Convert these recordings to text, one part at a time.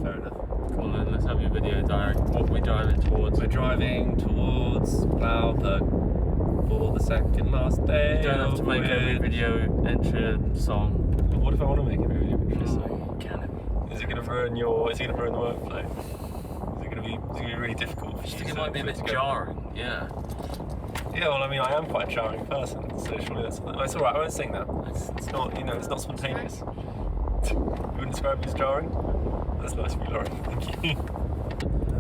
fair enough. Colin, let's have your video diary. What are we driving towards? We're driving towards Blouberg for the second last day. You don't have to make every video intro song. What if I want to make every video intro song? Can it? Is it going to ruin your? Is it going to ruin the workflow? Is it going to be really difficult? I think it might be a bit jarring. Yeah. Yeah, well, I mean, I am quite a charming person, so surely that's... Oh, it's alright, I won't sing that. It's not, you know, it's not spontaneous. You wouldn't describe me as jarring? That's nice of you, Lauren. Thank you.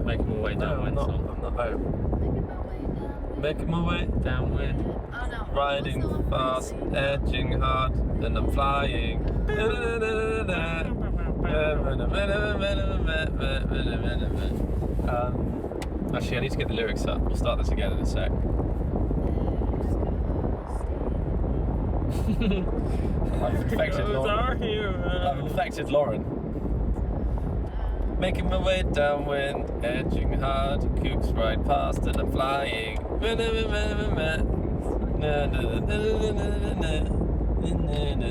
Making my way downwind. No, I'm not. No. Making my way Downwind. riding fast, edging hard, then I'm flying. Actually, I need to get the lyrics up. We'll start this again in a sec. I've infected Lauren. I've infected Lauren. Making my way downwind, edging hard, kooks right past and I'm flying.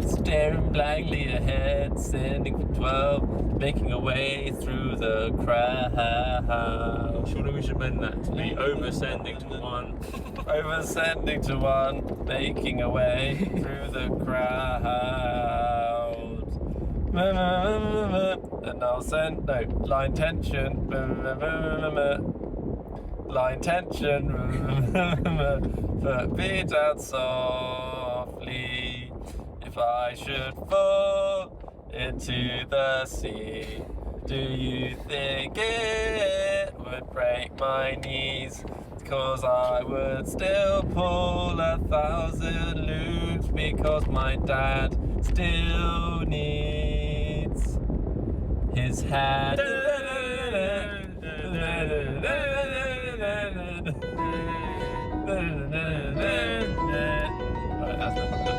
Staring blindly ahead, sending for 12, making a way through the crowd. Surely we should mend that to be oversending to 1. Oversending to 1, making a way through the crowd. And I'll send, no, line tension. Line tension. But beat out softly. If I should fall into the sea, do you think it would break my knees? 'Cause I would still pull 1,000 loops, because my dad still needs his hand. Right, that's not fun.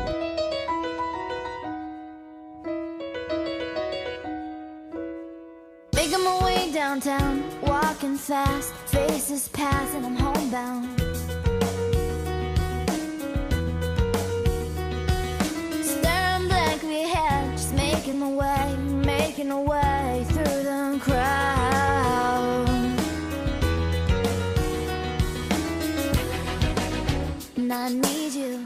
Making my way downtown, walking fast, faces pass and I'm homebound. Staring blankly ahead, just making my way through the crowd. And I need you,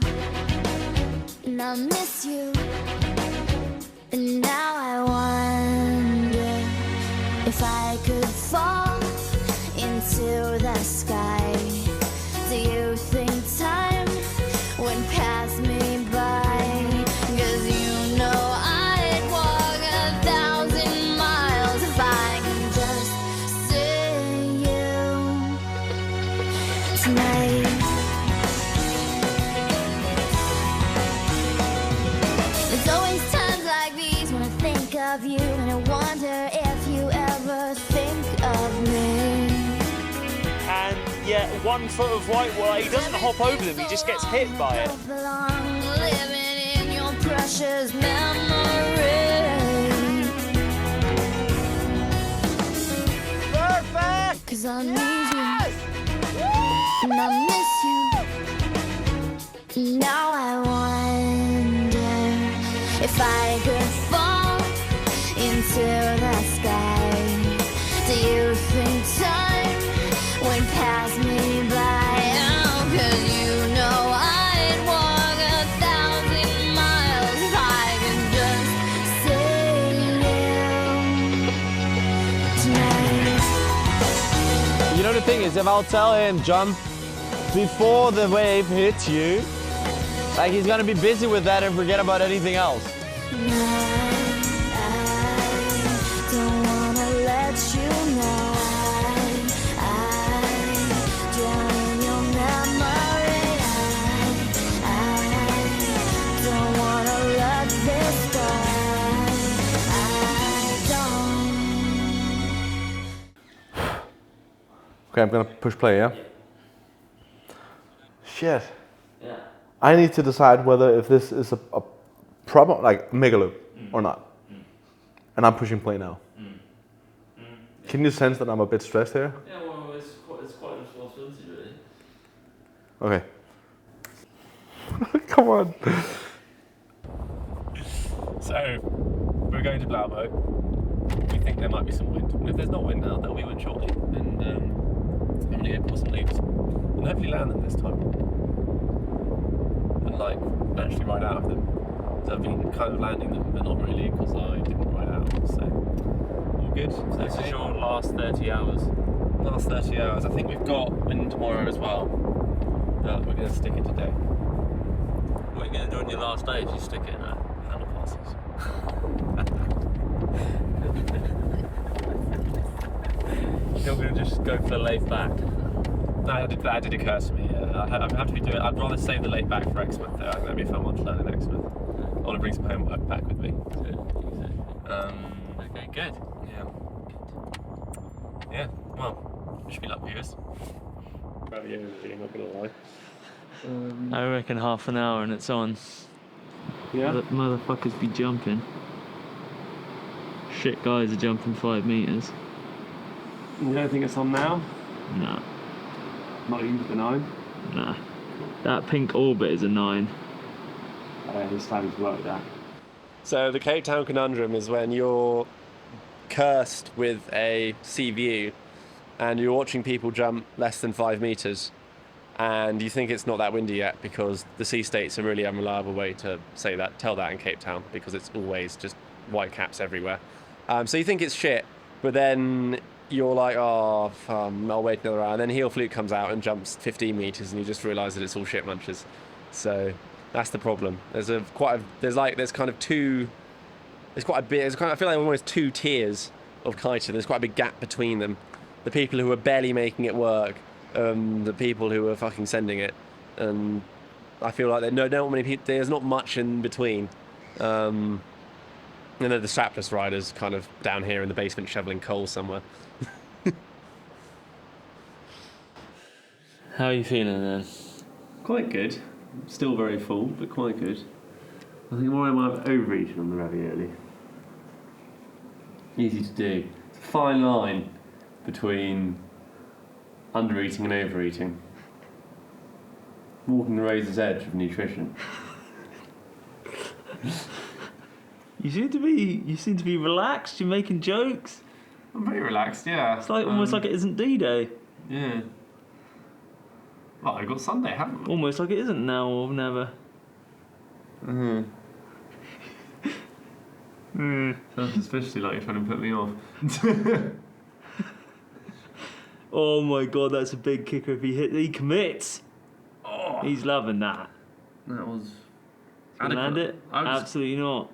and I miss you, and now I wonder if I could fall into the sky. Do you think time would pass me by? 'Cause you know I'd walk 1,000 miles if I could just see you tonight. There's always times like these when I think of you, and I wonder if you ever think of me. And yeah, 1 foot of white wire, he doesn't hop over them, he just gets hit by it. Living in your precious memory. Perfect! 'Cause I need you, and I miss you. Now I wonder if I could fall into the sky. Do you think time would pass me by? Oh, 'cause you know I'd walk 1,000 miles if I could just see you tonight. You know the thing is, if I'll tell him jump before the wave hits you, like he's gonna be busy with that and forget about anything else. I don't wanna let you know I drown in your memory. I don't wanna let this go. I don't. Okay, I'm gonna push play, yeah? Shit. Yeah. I need to decide whether if this is a proper, like, Megaloop or not. And I'm pushing play now. Can you sense that I'm a bit stressed here? Yeah, well, it's quite a responsibility, really. Okay. Come on. So, we're going to Blouberg. We think there might be some wind. And if there's not wind now, there'll be wind shortly. And I'm going to go pull some leaves. And hopefully land them this time. And like, actually ride out of them. So I've been kind of landing them, but not really, because I didn't ride out. So, all good. So this is your last 30 hours. Last 30 hours. I think we've got wind tomorrow as well. But we're going to stick it today. What are you going to do on your last day if you stick it in there? Handle passes. You're going to just go for the laid back. No, that did occur to me. I'm happy to do it. I'd rather save the late back for Exmouth though. I think that'd be a fun one to learn in Exmouth. I want to bring some homework back with me. Okay, good. Yeah. Well, wish me luck, viewers. Probably everything, not gonna lie. I reckon half an hour and it's on. Yeah. The motherfuckers be jumping. Shit guys are jumping 5 meters. You don't think it's on now? Nah. Not even the 9? Nah. That pink orbit is a 9. He's starting to work that. So the Cape Town conundrum is when you're cursed with a sea view and you're watching people jump less than 5 meters and you think it's not that windy yet because the sea state's a really unreliable way to tell that in Cape Town because it's always just white caps everywhere. So you think it's shit, but then you're like, oh, I'll wait another hour. And then Heel Fluke comes out and jumps 15 meters and you just realise that it's all shit munchers. So that's the problem. There's quite a bit, I feel like almost 2 tiers of kiting. There's quite a big gap between them. The people who are barely making it work, the people who are fucking sending it. And I feel like there's not much in between. And then the strapless riders kind of down here in the basement shoveling coal somewhere. How are you feeling then? Quite good. Still very full, but quite good. I think I might have overeaten on the ravioli. Easy to do. It's a fine line between undereating and overeating. Walking the razor's edge of nutrition. You seem to be relaxed. You're making jokes. I'm pretty relaxed, yeah. It's like almost like it isn't D-Day. Yeah. Well, we've got Sunday, haven't we? Almost like it isn't now or never. Sounds especially like you're trying to put me off. Oh my god, that's a big kicker if he commits. Oh, He's loving that. that was... Land it? Absolutely not.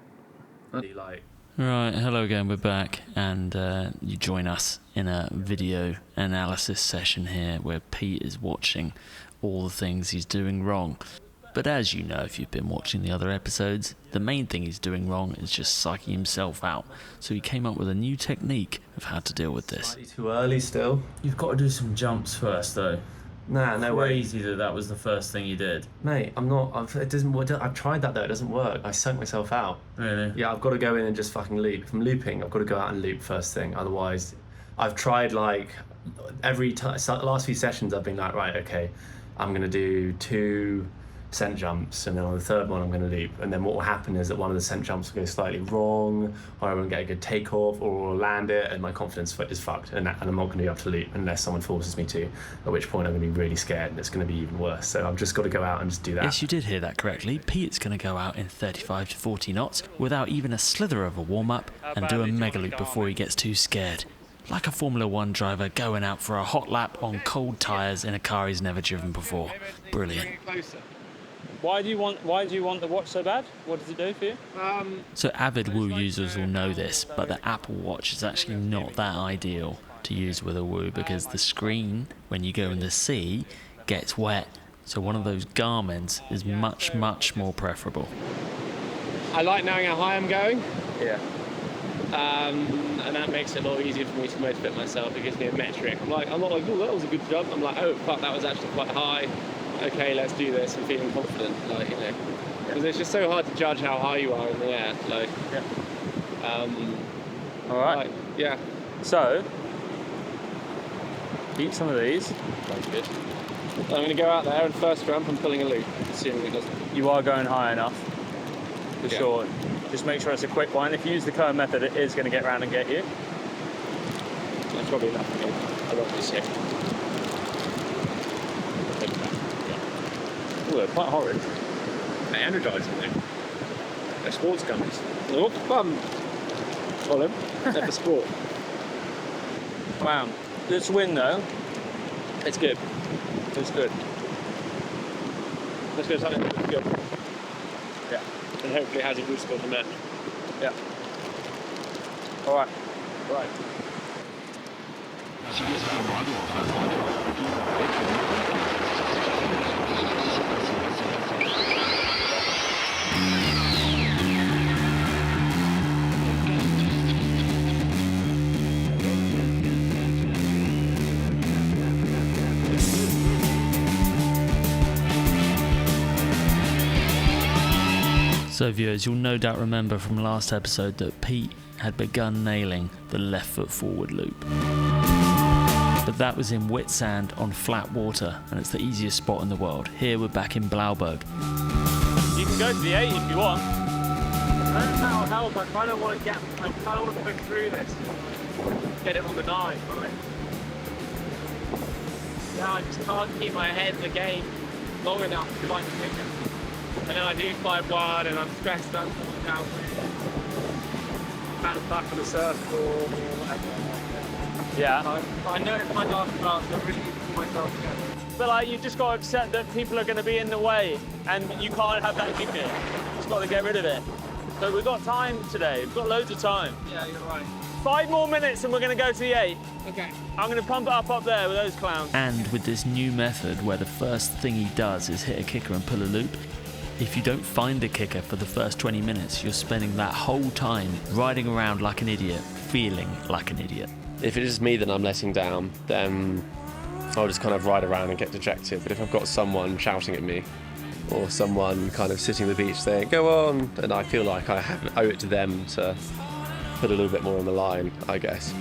Right, hello again, we're back, and you join us in a video analysis session here where Pete is watching all the things he's doing wrong. But as you know, if you've been watching the other episodes, the main thing he's doing wrong is just psyching himself out. So he came up with a new technique of how to deal with this. Slightly too early still. You've got to do some jumps first though. Nah, no way. Crazy that was the first thing you did. Mate, I'm not. I've tried that though. It doesn't work. I sunk myself out. Really? Yeah, I've got to go in and just fucking loop. If I'm looping, I've got to go out and loop first thing. Otherwise, I've tried like last few sessions. I've been like, right, okay, I'm gonna do 2 scent jumps, and then on the third one I'm going to loop, and then what will happen is that one of the scent jumps will go slightly wrong, or I won't get a good takeoff, or I'll land it and my confidence is fucked, and I'm not going to be able to loop unless someone forces me to, at which point I'm going to be really scared and it's going to be even worse. So I've just got to go out and just do that. Yes, you did hear that correctly. Pete's going to go out in 35 to 40 knots without even a slither of a warm-up and do a Megaloop before he gets too scared. Like a Formula 1 driver going out for a hot lap on cold tyres in a car he's never driven before. Brilliant. Why do you want the watch so bad? What does it do for you? So avid Woo users will know this, but the Apple Watch is actually not that ideal to use with a Woo because the screen, when you go in the sea, gets wet. So one of those Garmin's is much, much more preferable. I like knowing how high I'm going. Yeah. And that makes it a lot easier for me to motivate myself. It gives me a metric. I'm not like, oh, that was a good jump. I'm like, oh, fuck, that was actually quite high. Okay, let's do this. I'm feeling confident, like, you know. Because it's just so hard to judge how high you are in the air, like. Yeah. All right. Like, yeah. So, eat some of these. That's good. I'm going to go out there and first jump I'm pulling a loop, assuming it doesn't. You are going high enough, for Yeah. sure. Just make sure it's a quick one. If you use the Cohan method, it is going to get round and get you. That's probably enough for me. I love this shit. Oh, they're quite horrid. They're energising though. They're sports gummies. They're all fun. Colin, they're for sport. Wow. This win though. It's good. It's good. Let's go something that's good. Yeah. And hopefully it has a good score to match. Yeah. All right. Right. So viewers, you'll no doubt remember from last episode that Pete had begun nailing the left foot forward loop. But that was in wet sand on flat water, and it's the easiest spot in the world. Here we're back in Blouberg. You can go to the 8 if you want. I don't know how to help. I kind of want to push through this. Get it on the 9, right? Yeah, I just can't keep my head in the game long enough to find the kicker. And then I do 5-1 and I'm stressed out now. Kind of back on the circle or whatever. Yeah. I know it's my last class, so I really need to pull myself together. But like, you just got to accept that people are going to be in the way, and you can't have that kicker. You just got to get rid of it. So we've got time today. We've got loads of time. Yeah, you're right. 5 more minutes and we're going to go to the 8. Okay. I'm going to pump it up there with those clowns. And with this new method where the first thing he does is hit a kicker and pull a loop, if you don't find a kicker for the first 20 minutes, you're spending that whole time riding around like an idiot, feeling like an idiot. If it is me that I'm letting down, then I'll just kind of ride around and get dejected. But if I've got someone shouting at me, or someone kind of sitting on the beach saying, go on, and I feel like I owe it to them to put a little bit more on the line, I guess.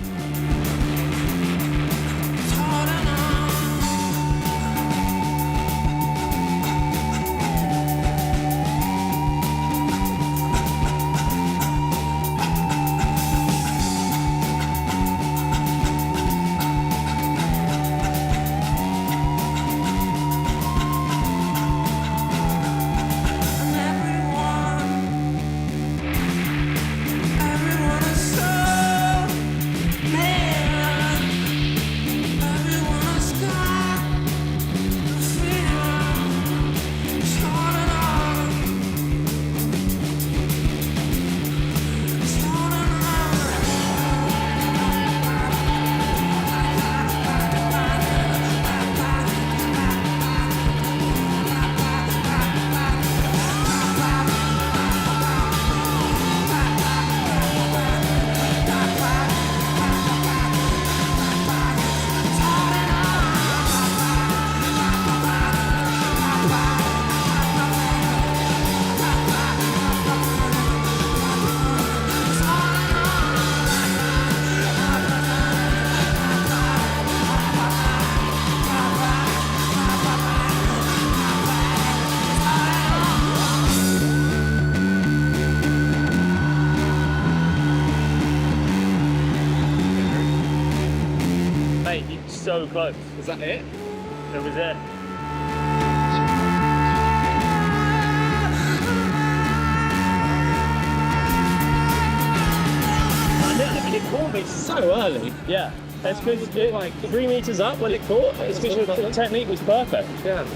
So close. Is that it? That was it. And it caught me so early. Yeah. That's because it's like 3 meters up when it caught. It's because the technique was perfect. Yeah.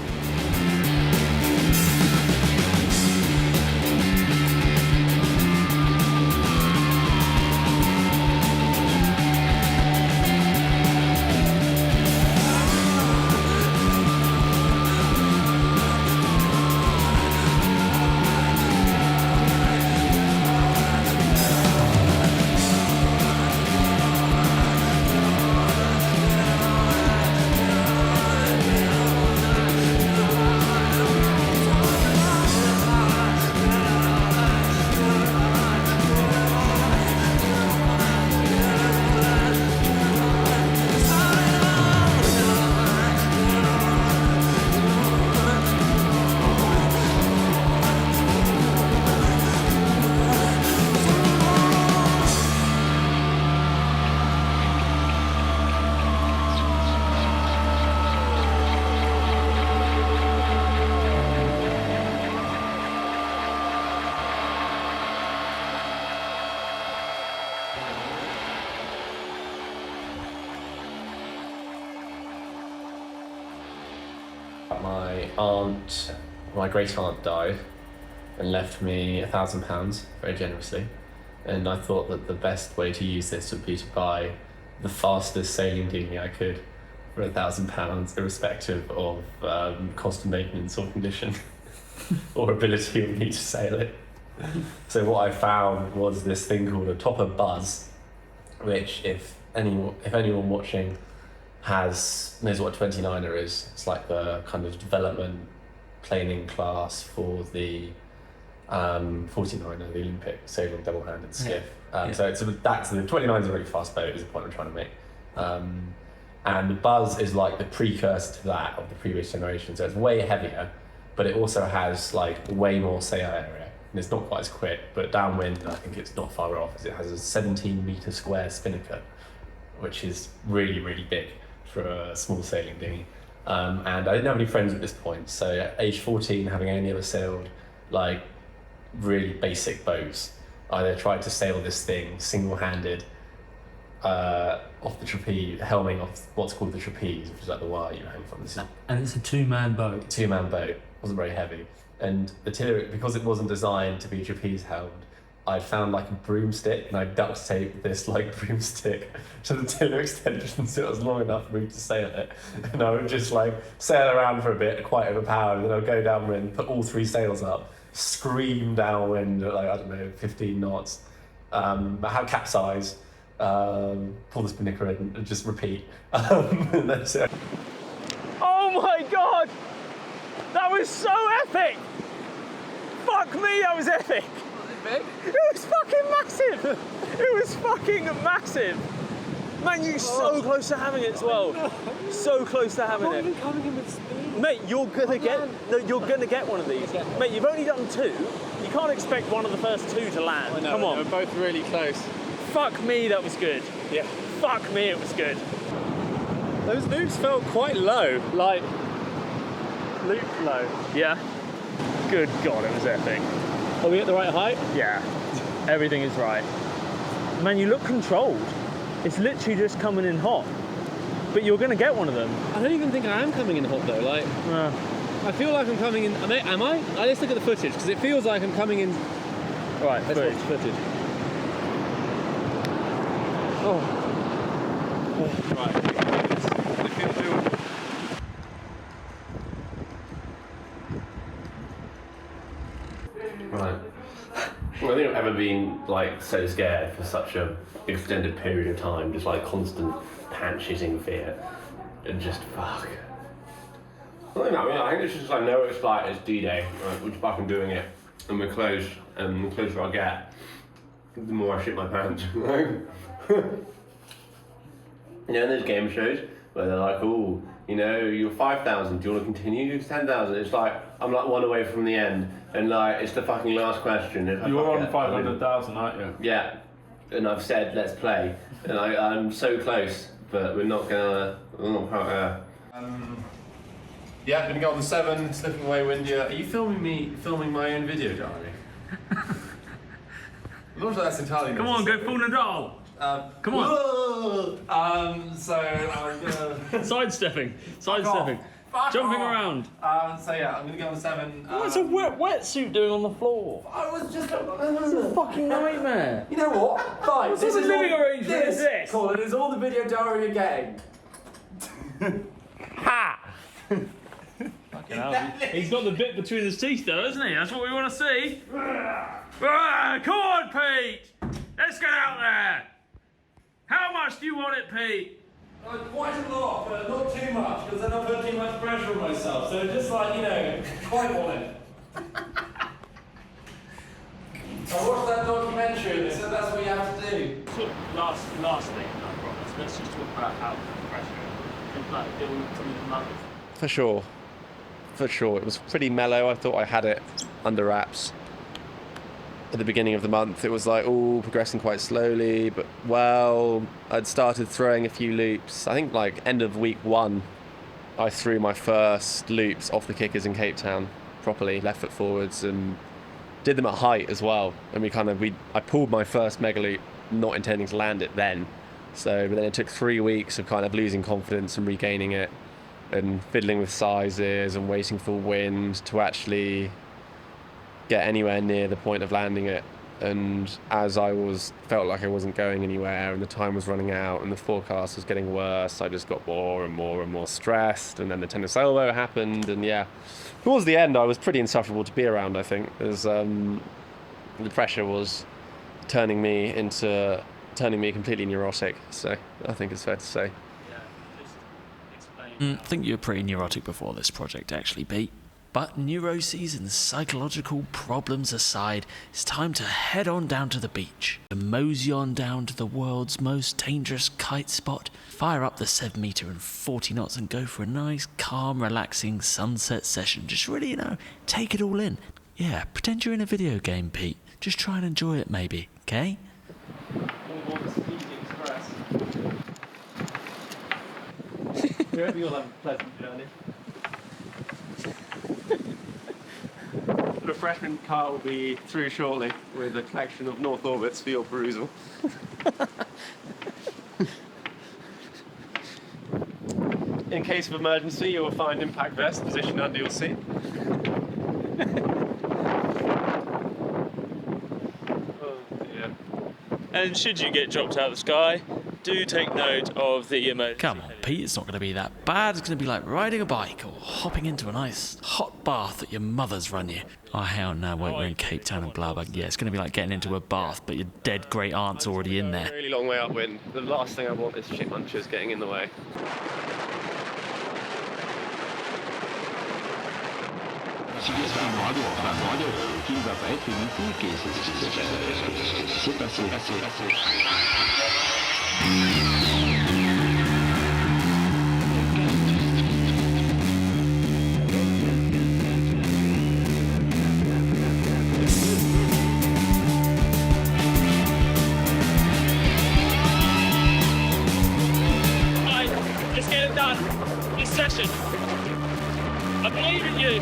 My great aunt died and left me £1,000 very generously, and I thought that the best way to use this would be to buy the fastest sailing dinghy I could for £1,000, irrespective of cost of maintenance or condition or ability of me to sail it. So what I found was this thing called a Topper Buzz, which if anyone watching knows what a 29er is. It's like the kind of development planing class for the 49er, the Olympic sailing double-handed skiff. So the 29 is a really fast boat, is the point I'm trying to make. And the Buzz is like the precursor to that of the previous generation. So it's way heavier, but it also has like way more sail area. And it's not quite as quick, but downwind, I think it's not far off, as it has a 17-metre square spinnaker, which is really, really big for a small sailing dinghy. And I didn't have any friends at this point, so at age 14, having only ever sailed like really basic boats, I tried to sail this thing single-handed off the trapeze, helming off what's called the trapeze, which is like the wire you hang from. And it's a two-man boat. Two-man boat, wasn't very heavy. And the tiller, because it wasn't designed to be trapeze held, I'd found like a broomstick and I duct taped this like broomstick to the tiller extension so it was long enough for me to sail it. And I would just like sail around for a bit, quite overpowered, and then I'd go downwind, put all 3 sails up, scream downwind at like, I don't know, 15 knots, have capsize, pull the spinnaker in and just repeat. And that's it. Oh my god! That was so epic! Fuck me, that was epic! It was fucking massive! It was fucking massive! Man, you're so close to having it as well. So close to having it. Coming in with speed. Mate, you're gonna get one of these. Mate, you've only done 2. You can't expect one of the first 2 to land. Come on. We're both really close. Fuck me, that was good. Yeah. Fuck me, it was good. Those loops felt quite low, like loop low. Yeah. Good God, it was epic. Are we at the right height? Yeah. Everything is right. Man, you look controlled. It's literally just coming in hot. But you're gonna get one of them. I don't even think I am coming in hot though. Like, I feel like I'm coming in. Am I? Let's look at the footage because it feels like I'm coming in. All right, let's watch the footage. Right. Right. Well, I think I've ever been like so scared for such a extended period of time, just like constant pant-shitting-fear, and just fuck. I don't know. I think it's just I know it's like it's D-Day. Right? We're just fucking doing it, and we're close. And the closer I get, the more I shit my pants. You know, in those game shows where they're like, oh, you know, you're 5,000, do you want to continue? It's 10,000. It's like, I'm like 1 away from the end, and like, it's the fucking last question. You're on 500,000, aren't you? Yeah, and I've said, let's play, and I'm so close, but we're not gonna, yeah, gonna go on the 7, slipping away windier. Are you filming my own video diary? I'm not sure that's entirely Come on, go full Nadal. Come on. So I'm gonna Sidestepping. Fuck Jumping off. around. So yeah, I'm gonna go on 7. What's a wetsuit doing on the floor? I was just Fucking nightmare. You know what? Fine. What sort of living arrangement is this? Colin, is all the video diary you're getting. Ha! Fucking hell. He's got the bit between his teeth though, isn't he? That's what we want to see. Come on, Pete! Let's get out there! How much do you want it, Pete? Quite a lot, but not too much, because then I'll put too much pressure on myself. So just like, you know, quite want it. I watched that documentary and they said that's what you have to do. So, last thing, I promise. Let's just talk about how pressure and like deal with some of the months. For sure. It was pretty mellow. I thought I had it under wraps. At the beginning of the month, it was like, progressing quite slowly, but well, I'd started throwing a few loops. I think like end of week 1, I threw my first loops off the kickers in Cape Town properly, left foot forwards, and did them at height as well. And I pulled my first Megaloop, not intending to land it then. But then it took 3 weeks of kind of losing confidence and regaining it. and fiddling with sizes and waiting for wind to actually get anywhere near the point of landing it. And as I felt like I wasn't going anywhere and the time was running out and the forecast was getting worse, I just got more and more and more stressed. And then the tennis elbow happened, and yeah, towards the end I was pretty insufferable to be around, I think, as the pressure was turning me completely neurotic. So I think it's fair to say. I think you were pretty neurotic before this project, actually, Pete. But neuroses and psychological problems aside, it's time to head on down to the beach, to mosey on down to the world's most dangerous kite spot, fire up the 7 meter and 40 knots and go for a nice, calm, relaxing sunset session. Just really, take it all in. Yeah, pretend you're in a video game, Pete. Just try and enjoy it, maybe, okay? We hope you all have a pleasant journey. The refreshment cart will be through shortly with a collection of North Orbits for your perusal. In case of emergency, you will find impact vest positioned under your seat. Oh dear. And should you get dropped out of the sky, do take note of the emergency. Come on, Pete, it's not going to be that bad. It's going to be like riding a bike or hopping into a nice hot bath that your mother's run you. Oh, hell no, wait, we're in Cape Town and Blouberg. Yeah, it's going to be like getting into a bath, but your dead great aunt's already in there. Really long way upwind. The last thing I want is shit munchers getting in the way. Qui ne va pas être unique et c'est passé. Right, let's get it done. This session. I believe in you.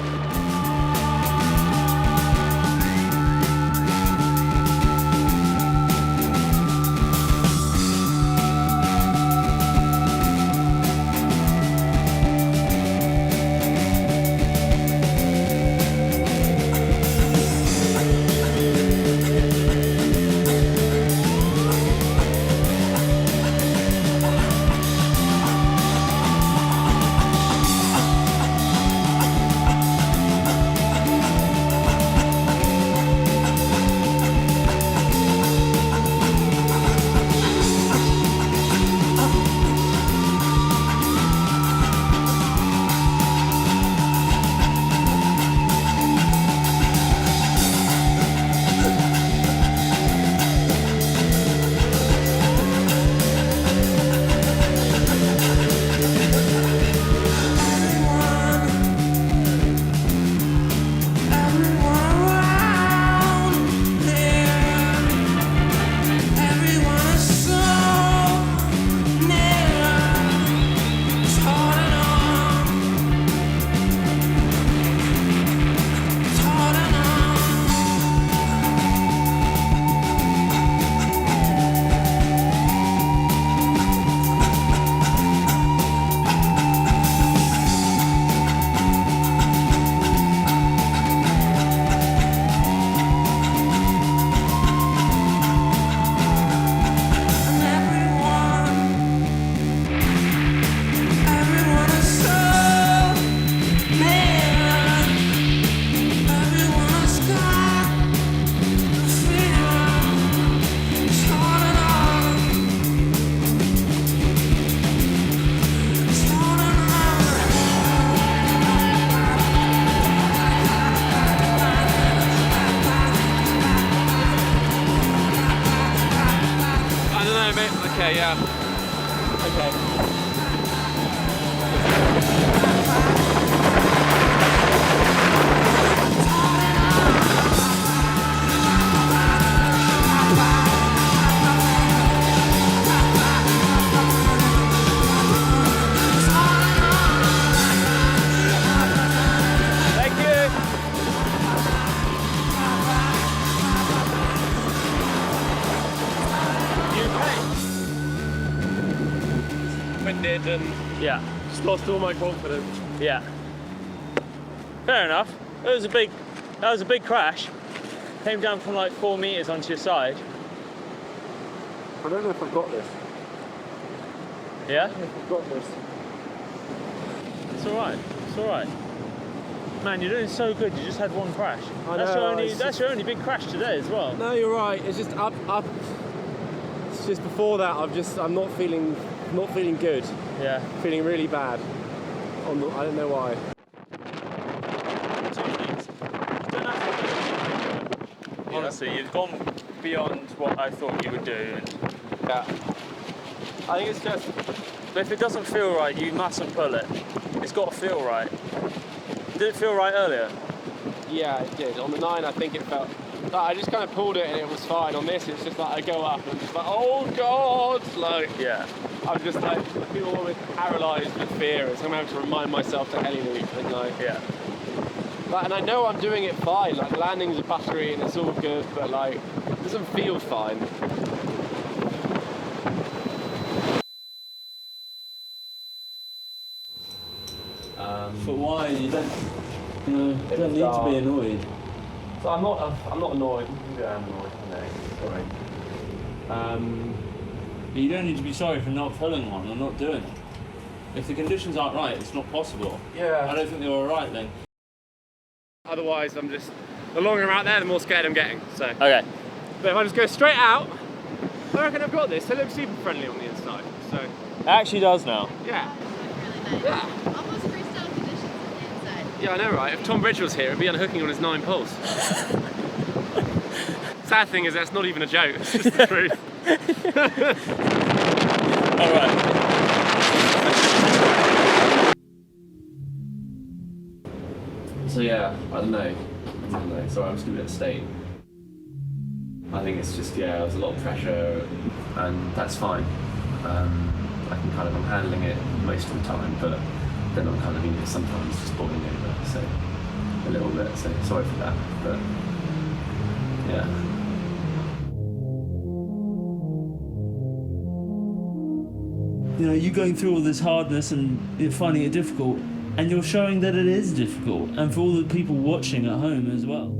Okay, yeah. Okay. Thank you. You okay? Winded and Yeah. Just lost all my confidence. Yeah. Fair enough. That was a big crash. Came down from like 4 meters onto your side. I don't know if I've got this. Yeah? I don't know if I've got this. It's alright. It's alright. Man, you're doing so good. You just had one crash. I That's know, your only big crash today as well. No, you're right. It's just up. It's just before that. I'm not feeling good. Yeah. Feeling really bad. I don't know why. Two things. You don't have to do it. Honestly, you've gone beyond what I thought you would do. Yeah. I think it's just. But if it doesn't feel right, you mustn't pull it. It's got to feel right. Did it feel right earlier? Yeah, it did. On the 9, I think it felt. I just kind of pulled it and it was fine. On this, it's just like I go up and I'm just like, oh god! Like, yeah. I'm just like, I feel almost paralysed with fear. It's I'm having to remind myself to heli loop and like. Yeah. Like, and I know I'm doing it fine. Like, the landing's a battery and it's all good, but like, it doesn't feel fine. But why? You don't need to be annoyed. So I'm not annoyed. Maybe I'm annoyed. No, sorry. But you don't need to be sorry for not pulling one or not doing it. If the conditions aren't right, it's not possible. Yeah. I don't think they were right then. Otherwise, I'm just, the longer I'm out there, the more scared I'm getting. So. Okay. But if I just go straight out, I reckon I've got this. It looks super friendly on the inside. So. It actually does now. Yeah. Really nice. Almost freestyle conditions on the inside. Yeah, I know, right? If Tom Bridge was here, it'd be unhooking on his 9 poles. Sad thing is, that's not even a joke. It's just the truth. All right. So yeah, I don't know. Sorry, I'm just gonna be at state. I think it's just, yeah, there's a lot of pressure and that's fine. I'm handling it most of the time, but then I'm kind of, sometimes just boiling over, so a little bit, so sorry for that, but yeah. You know, you're going through all this hardness and you're finding it difficult, and you're showing that it is difficult, and for all the people watching at home as well.